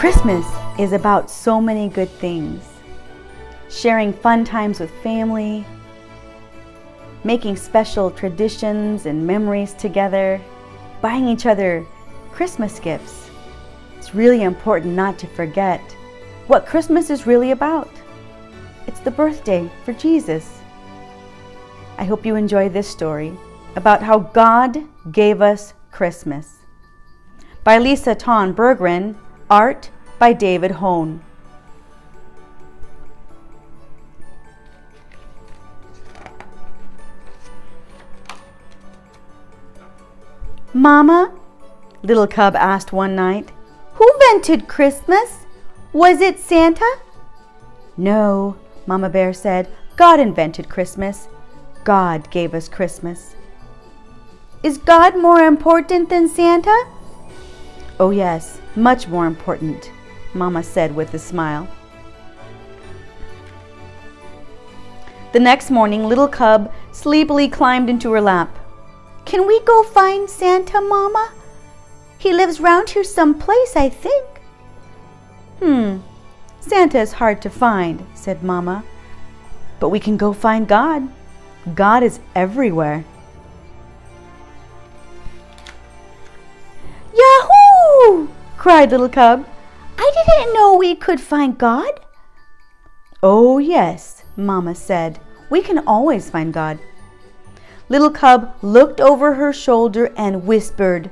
Christmas is about so many good things. Sharing fun times with family, making special traditions and memories together, buying each other Christmas gifts. It's really important not to forget what Christmas is really about. It's the birthday for Jesus. I hope you enjoy this story about how God gave us Christmas. By Lisa Ton Berggren, art by David Hone. "Mama," Little Cub asked one night, "who invented Christmas? Was it Santa?" "No," Mama Bear said, "God invented Christmas. God gave us Christmas." "Is God more important than Santa?" "Oh yes, much more important," Mama said with a smile. The next morning, Little Cub sleepily climbed into her lap. "Can we go find Santa, Mama? He lives round here someplace, I think." Santa is hard to find," said Mama. "But we can go find God. God is everywhere." "Yahoo!" cried Little Cub. "I didn't know we could find God." "Oh yes," Mama said. "We can always find God." Little Cub looked over her shoulder and whispered,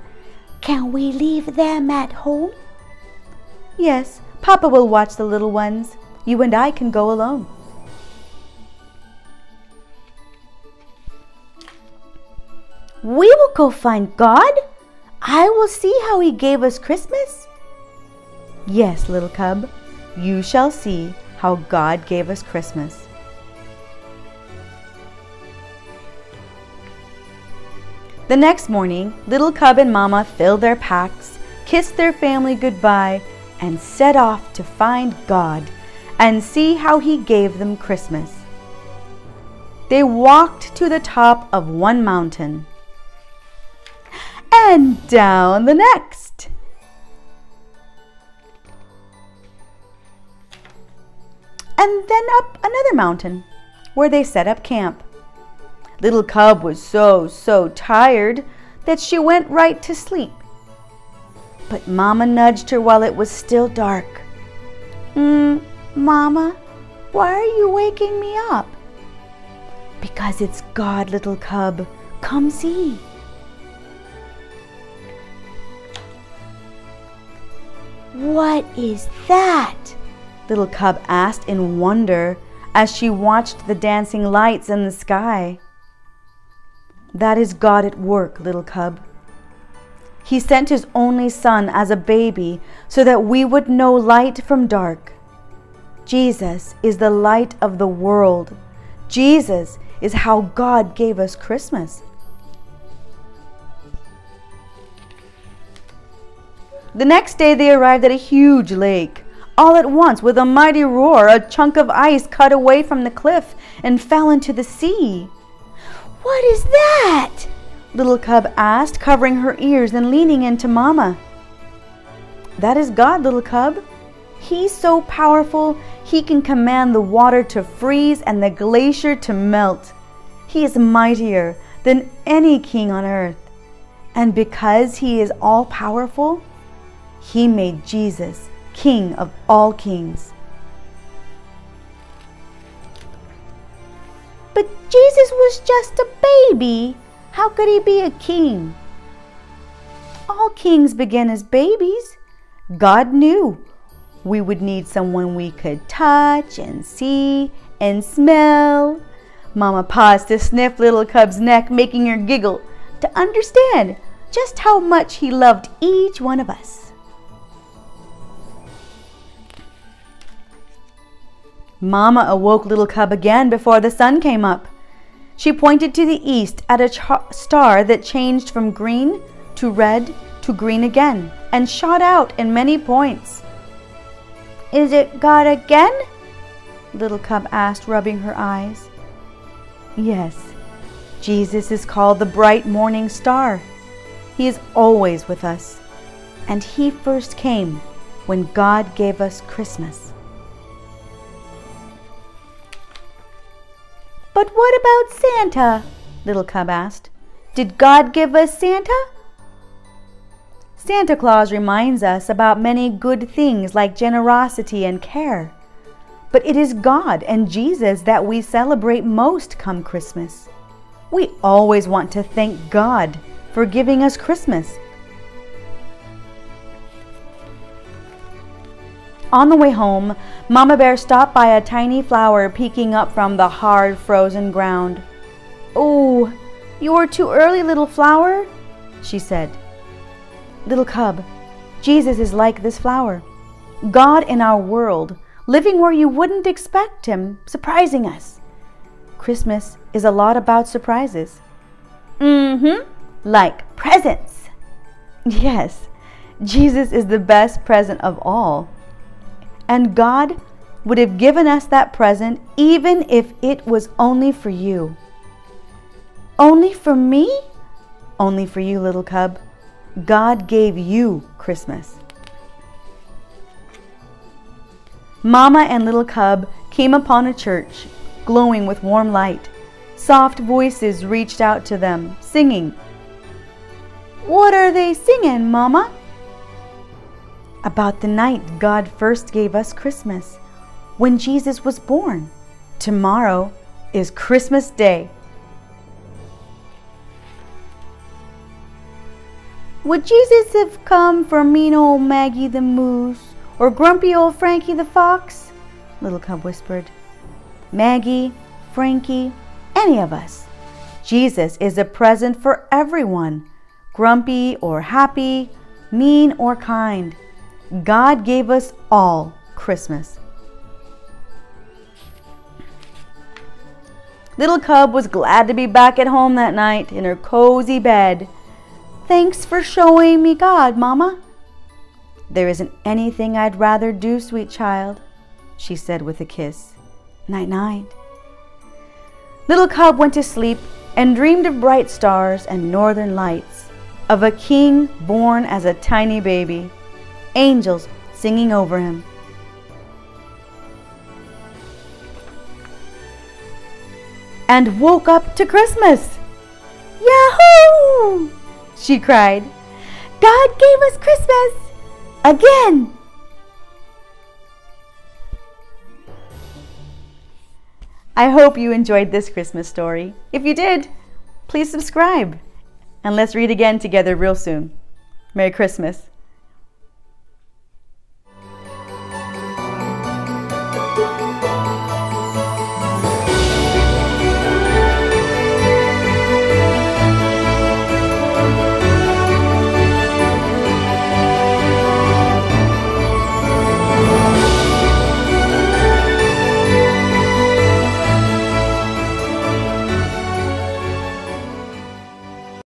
"Can we leave them at home?" "Yes, Papa will watch the little ones. You and I can go alone." "We will go find God? I will see how He gave us Christmas." "Yes, Little Cub, you shall see how God gave us Christmas." The next morning, Little Cub and Mama filled their packs, kissed their family goodbye, and set off to find God and see how He gave them Christmas. They walked to the top of one mountain and down the next, and then up another mountain where they set up camp. Little Cub was so tired that she went right to sleep. But Mama nudged her while it was still dark. Mama, why are you waking me up?" "Because it's God, Little Cub. Come see." "What is that?" Little Cub asked in wonder as she watched the dancing lights in the sky. "That is God at work, Little Cub. He sent His only Son as a baby so that we would know light from dark. Jesus is the light of the world. Jesus is how God gave us Christmas." The next day they arrived at a huge lake. All at once, with a mighty roar, a chunk of ice cut away from the cliff and fell into the sea. "What is that?" Little Cub asked, covering her ears and leaning into Mama. "That is God, Little Cub. He's so powerful, He can command the water to freeze and the glacier to melt. He is mightier than any king on earth. And because He is all-powerful, He made Jesus King of all kings." "But Jesus was just a baby. How could He be a king?" "All kings begin as babies. God knew we would need someone we could touch and see and smell." Mama paused to sniff Little Cub's neck, making her giggle to understand just how much He loved each one of us. Mama awoke Little Cub again before the sun came up. She pointed to the east at a star that changed from green to red to green again and shot out in many points. "Is it God again?" Little Cub asked, rubbing her eyes. "Yes, Jesus is called the bright morning star. He is always with us, and He first came when God gave us Christmas. But what about Santa? Little Cub asked. Did God give us Santa? Santa Claus reminds us about many good things like generosity and care. But it is God and Jesus that we celebrate most come Christmas. We always want to thank God for giving us Christmas. On the way home, Mama Bear stopped by a tiny flower peeking up from the hard, frozen ground. "Oh, you are too early, little flower," she said. "Little Cub, Jesus is like this flower. God in our world, living where you wouldn't expect Him, surprising us. Christmas is a lot about surprises." Like presents. Yes, Jesus is the best present of all. And God would have given us that present even if it was only for you. Only for me? Only for you, little Cub. God gave you Christmas. Mama and little Cub came upon a church glowing with warm light. Soft voices reached out to them, singing. "What are they singing, Mama?" "About the night God first gave us Christmas, when Jesus was born. Tomorrow is Christmas Day." "Would Jesus have come for mean old Maggie the Moose or grumpy old Frankie the Fox?" Little Cub whispered. "Maggie, Frankie, any of us. Jesus is a present for everyone, grumpy or happy, mean or kind. God gave us all Christmas." Little Cub was glad to be back at home that night in her cozy bed. "Thanks for showing me God, Mama." "There isn't anything I'd rather do, sweet child," she said with a kiss. "Night-night." Little Cub went to sleep and dreamed of bright stars and northern lights, of a king born as a tiny baby, angels singing over him. And woke up to Christmas. "Yahoo!" she cried. "God gave us Christmas again!" I hope you enjoyed this Christmas story. If you did, please subscribe. And let's read again together real soon. Merry Christmas.